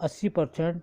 80%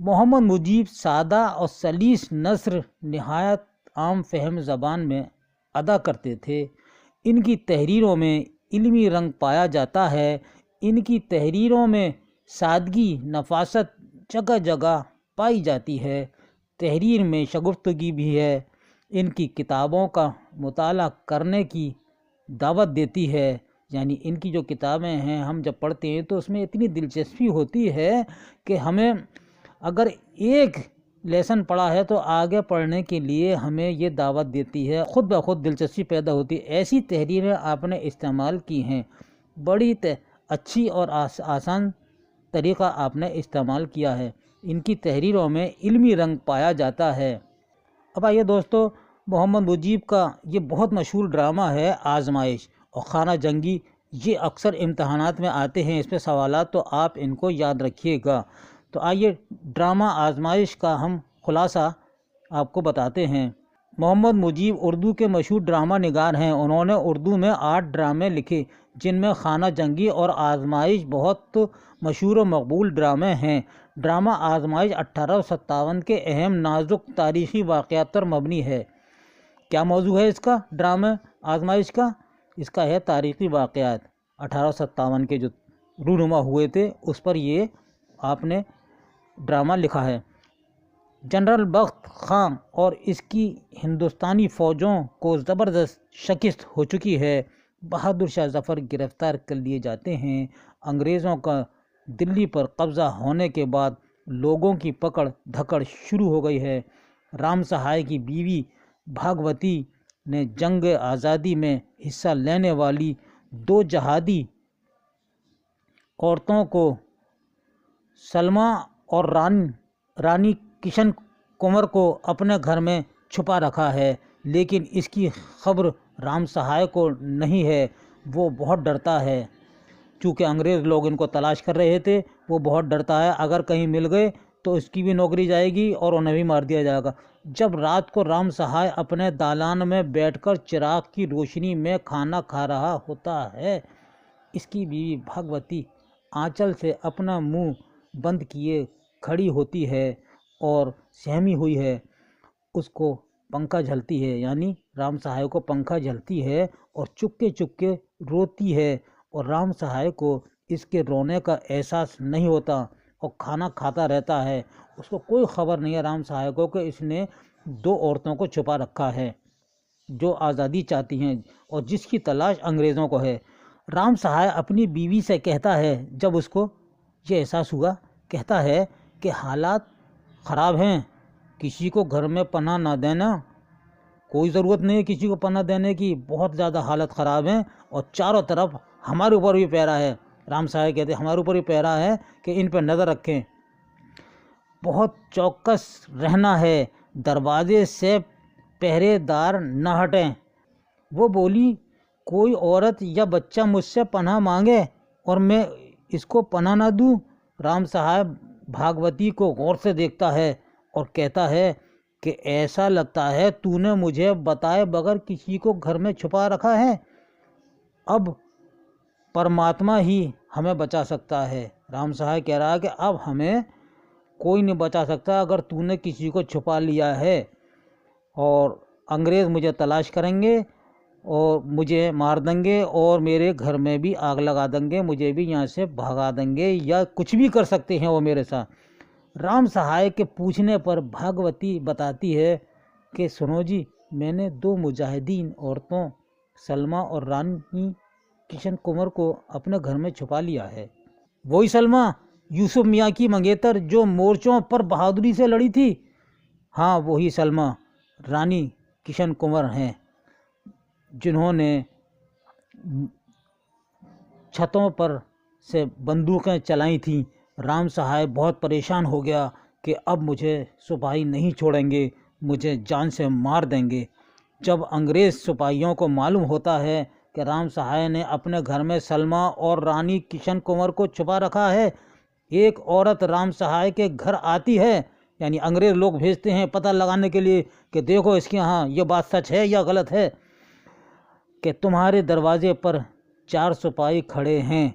محمد مجیب سادہ اور سلیس نثر نہایت عام فہم زبان میں ادا کرتے تھے۔ ان کی تحریروں میں علمی رنگ پایا جاتا ہے۔ ان کی تحریروں میں سادگی، نفاست جگہ جگہ پائی جاتی ہے۔ تحریر میں شگفتگی بھی ہے۔ ان کی کتابوں کا مطالعہ کرنے کی دعوت دیتی ہے، یعنی ان کی جو کتابیں ہیں ہم جب پڑھتے ہیں تو اس میں اتنی دلچسپی ہوتی ہے کہ ہمیں اگر ایک لیسن پڑھا ہے تو آگے پڑھنے کے لیے ہمیں یہ دعوت دیتی ہے، خود بخود دلچسپی پیدا ہوتی ہے۔ ایسی تحریریں آپ نے استعمال کی ہیں، بڑی اچھی اور آسان طریقہ آپ نے استعمال کیا ہے۔ ان کی تحریروں میں علمی رنگ پایا جاتا ہے۔ اب آئیے دوستو، محمد مجیب کا یہ بہت مشہور ڈرامہ ہے آزمائش اور خانہ جنگی، یہ اکثر امتحانات میں آتے ہیں، اس پہ سوالات، تو آپ ان کو یاد رکھیے گا۔ تو آئیے ڈرامہ آزمائش کا ہم خلاصہ آپ کو بتاتے ہیں۔ محمد مجیب اردو کے مشہور ڈرامہ نگار ہیں۔ انہوں نے اردو میں 8 ڈرامے لکھے، جن میں خانہ جنگی اور آزمائش بہت مشہور و مقبول ڈرامے ہیں۔ ڈرامہ آزمائش 1857 کے اہم نازک تاریخی واقعات پر مبنی ہے۔ کیا موضوع ہے اس کا ڈرامہ آزمائش کا؟ اس کا ہے تاریخی واقعات 1857 کے جو رونما ہوئے تھے، اس پر یہ آپ نے ڈرامہ لکھا ہے۔ جنرل بخت خاں اور اس کی ہندوستانی فوجوں کو زبردست شکست ہو چکی ہے۔ بہادر شاہ ظفر گرفتار کر لیے جاتے ہیں۔ انگریزوں کا دلی پر قبضہ ہونے کے بعد لوگوں کی پکڑ دھکڑ شروع ہو گئی ہے۔ رام سہائے کی بیوی بھاگوتی نے جنگ آزادی میں حصہ لینے والی 2 جہادی عورتوں کو سلما اور رانی کشن کمر کو اپنے گھر میں چھپا رکھا ہے، لیکن اس کی خبر رام سہائے کو نہیں ہے۔ وہ بہت ڈرتا ہے، چونکہ انگریز لوگ ان کو تلاش کر رہے تھے، وہ بہت ڈرتا ہے اگر کہیں مل گئے تو اس کی بھی نوکری جائے گی اور انہیں بھی مار دیا جائے گا۔ جب رات کو رام سہائے اپنے دالان میں بیٹھ کر چراغ کی روشنی میں کھانا کھا رہا ہوتا ہے، اس کی بیوی بھاگوتی آنچل سے اپنا منہ بند کیے کھڑی ہوتی ہے اور سہمی ہوئی ہے۔ اس کو پنکھا جھلتی ہے، یعنی رام سہائے کو پنکھا جھلتی ہے اور چپکے چپکے روتی ہے، اور رام سہائے کو اس کے رونے کا احساس نہیں ہوتا اور کھانا کھاتا رہتا ہے۔ اس کو کوئی خبر نہیں ہے رام سہائے کو کہ اس نے 2 عورتوں کو چھپا رکھا ہے جو آزادی چاہتی ہیں اور جس کی تلاش انگریزوں کو ہے۔ رام سہائے اپنی بیوی سے کہتا ہے، جب اس کو یہ احساس ہوا، کہتا ہے کہ حالات خراب ہیں، کسی کو گھر میں پناہ نہ دینا، کوئی ضرورت نہیں ہے کسی کو پناہ دینے کی، بہت زیادہ حالت خراب ہیں اور چاروں طرف ہمارے اوپر بھی پہرا ہے۔ رام سہائے کہتے ہیں ہمارے اوپر بھی پہرا ہے کہ ان پہ نظر رکھیں، بہت چوکس رہنا ہے، دروازے سے پہرے دار نہ ہٹیں۔ وہ بولی، کوئی عورت یا بچہ مجھ سے پناہ مانگے اور میں اس کو پناہ نہ دوں؟ رام سہائے بھاگوتی کو غور سے دیکھتا ہے اور کہتا ہے کہ ایسا لگتا ہے تو نے مجھے بتائے بغیر کسی کو گھر میں چھپا رکھا ہے، اب پرماتما ہی ہمیں بچا سکتا ہے۔ رام سہائے کہہ رہا ہے کہ اب ہمیں کوئی نہیں بچا سکتا اگر تو نے کسی کو چھپا لیا ہے، اور انگریز مجھے تلاش کریں گے اور مجھے مار دیں گے اور میرے گھر میں بھی آگ لگا دیں گے، مجھے بھی یہاں سے بھگا دیں گے یا کچھ بھی کر سکتے ہیں وہ میرے ساتھ۔ رام سہائے کے پوچھنے پر بھاگوتی بتاتی ہے کہ سنو جی، میں نے 2 مجاہدین عورتوں سلما اور رانی کشن کمر کو اپنے گھر میں چھپا لیا ہے۔ وہی سلما یوسف میاں کی منگیتر جو مورچوں پر بہادری سے لڑی تھی؟ ہاں، وہی سلما رانی کشن کمر ہیں جنہوں نے چھتوں پر سے بندوقیں چلائی تھیں۔ رام سہائے بہت پریشان ہو گیا کہ اب مجھے سپاہی نہیں چھوڑیں گے، مجھے جان سے مار دیں گے۔ جب انگریز سپاہیوں کو معلوم ہوتا ہے کہ رام سہائے نے اپنے گھر میں سلما اور رانی کشن کمر کو چھپا رکھا ہے، ایک عورت رام سہائے کے گھر آتی ہے، یعنی انگریز لوگ بھیجتے ہیں پتہ لگانے کے لیے کہ دیکھو اس کے ہاں یہ بات سچ ہے یا غلط ہے، کہ تمہارے دروازے پر 4 سپاہی کھڑے ہیں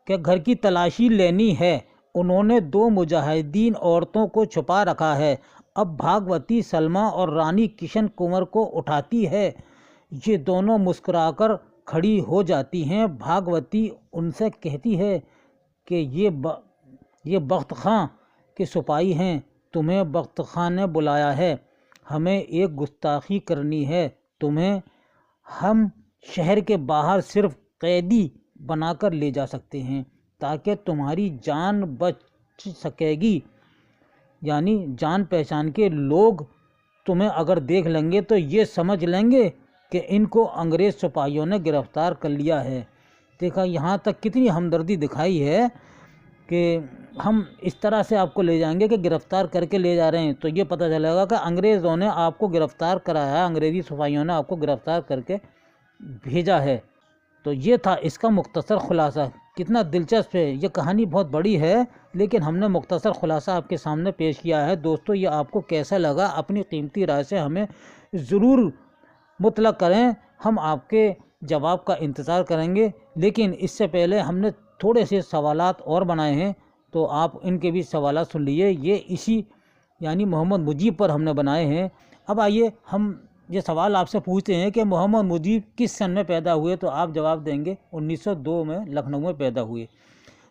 کہ گھر کی تلاشی لینی ہے انہوں نے 2 مجاہدین عورتوں کو چھپا رکھا ہے۔ اب بھاگوتی سلما اور رانی کشن کمار کو اٹھاتی ہے۔ یہ دونوں مسکرا کر کھڑی ہو جاتی ہیں۔ بھاگوتی ان سے کہتی ہے کہ یہ بخت خاں کے سپاہی ہیں، تمہیں بخت خاں نے بلایا ہے، ہمیں ایک گستاخی کرنی ہے، تمہیں ہم شہر کے باہر صرف قیدی بنا کر لے جا سکتے ہیں تاکہ تمہاری جان بچ سکے گی، یعنی جان پہچان کے لوگ تمہیں اگر دیکھ لیں گے تو یہ سمجھ لیں گے کہ ان کو انگریز سپاہیوں نے گرفتار کر لیا ہے۔ دیکھا یہاں تک کتنی ہمدردی دکھائی ہے کہ ہم اس طرح سے آپ کو لے جائیں گے کہ گرفتار کر کے لے جا رہے ہیں، تو یہ پتہ چلے گا کہ انگریزوں نے آپ کو گرفتار کرایا ہے، انگریزی سپاہیوں نے آپ کو گرفتار کر کے بھیجا ہے۔ تو یہ تھا اس کا مختصر خلاصہ۔ کتنا دلچسپ ہے، یہ کہانی بہت بڑی ہے لیکن ہم نے مختصر خلاصہ آپ کے سامنے پیش کیا ہے۔ دوستو یہ آپ کو کیسا لگا اپنی قیمتی رائے سے ہمیں ضرور مطلع کریں، ہم آپ کے جواب کا انتظار کریں گے۔ لیکن اس سے پہلے ہم نے تھوڑے سے سوالات اور بنائے ہیں تو آپ ان کے بھی سوالات سن لیجیے، یہ اسی یعنی محمد مجیب پر ہم نے بنائے ہیں۔ اب آئیے ہم یہ سوال آپ سے پوچھتے ہیں کہ محمد مجیب کس سن میں پیدا ہوئے، تو آپ جواب دیں گے 1902 میں لکھنؤ میں پیدا ہوئے۔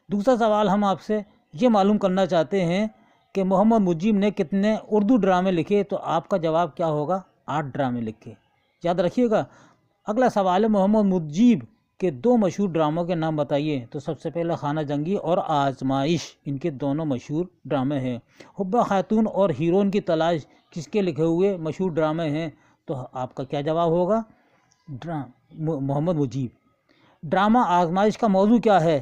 دوسرا سوال ہم آپ سے یہ معلوم کرنا چاہتے ہیں کہ محمد مجیب نے کتنے اردو ڈرامے لکھے، تو آپ کا جواب کیا ہوگا؟ 8 ڈرامے لکھے، یاد رکھیے گا۔ اگلا سوال ہے محمد مجیب کے 2 مشہور ڈراموں کے نام بتائیے، تو سب سے پہلے خانہ جنگی اور آزمائش، ان کے دونوں مشہور ڈرامے ہیں۔ حبہ خاتون اور ہیرون کی تلاش کس کے لکھے ہوئے مشہور ڈرامے ہیں، تو آپ کا کیا جواب ہوگا؟ محمد مجیب۔ ڈرامہ آزمائش کا موضوع کیا ہے،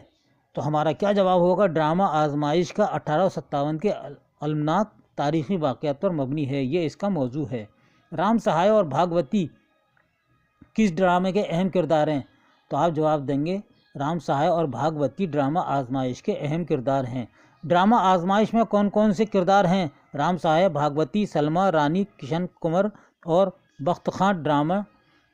تو ہمارا کیا جواب ہوگا؟ ڈرامہ آزمائش کا 1857 کے المناک تاریخی واقعات پر مبنی ہے، یہ اس کا موضوع ہے۔ رام سہائے اور بھاگوتی کس ڈرامے کے اہم کردار ہیں، تو آپ جواب دیں گے رام سہائے اور بھاگوتی ڈرامہ آزمائش کے اہم کردار ہیں۔ ڈرامہ آزمائش میں کون کون سے کردار ہیں؟ رام سہائے، بھاگوتی سلما، رانی کشن کمار اور بخت خاں ڈرامہ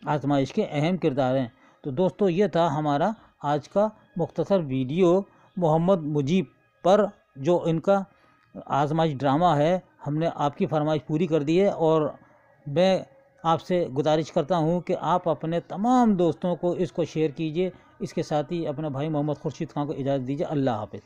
آزمائش کے اہم کردار ہیں۔ تو دوستو یہ تھا ہمارا آج کا مختصر ویڈیو محمد مجیب پر، جو ان کا آزمائش ڈرامہ ہے۔ ہم نے آپ کی فرمائش پوری کر دی ہے اور میں آپ سے گزارش کرتا ہوں کہ آپ اپنے تمام دوستوں کو اس کو شیئر کیجئے۔ اس کے ساتھ ہی اپنے بھائی محمد خورشید خان کو اجازت دیجیے۔ اللہ حافظ۔